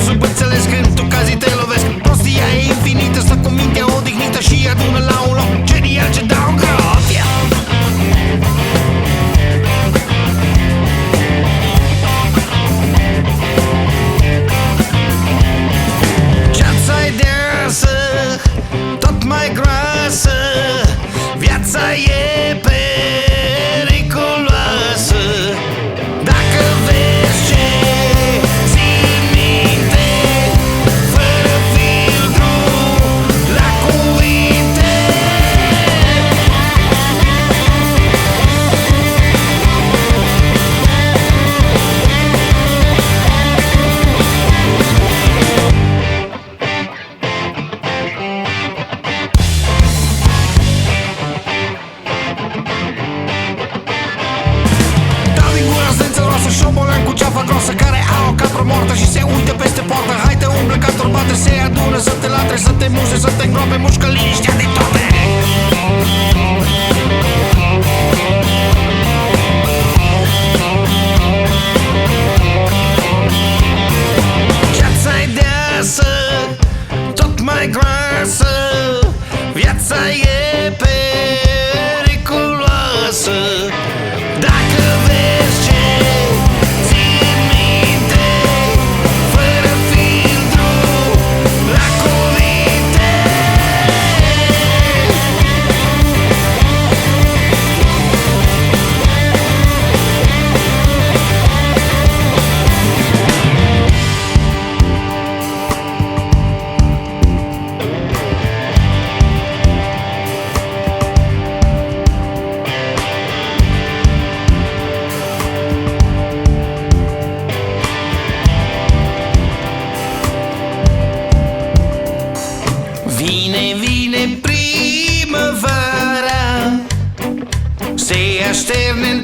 sub înțeles când ocazii te lovesc. Prostia e infinită, stă cu mintea odihnită și adună la un loc genial ce dau în grot. Viața-i deasă, tot mai groasă, viața e periculoasă. Dacă vezi ce ții minte, fără filtru, la cuvinte. Dau din gura zdrență roasă, șobolan cu ceafa groasă, care au o capră moartă și se uită peste poartă. Hai te umblă ca turbate, se adună să te latre, să te muze, să te îngroape, mușcă liniștea de toate. Viața-i deasă, tot mai groasă, viața e periculoasă. Dacă vezi ce ții minte, fără filtru, la cuvinte. Vine primăvara, se așterne în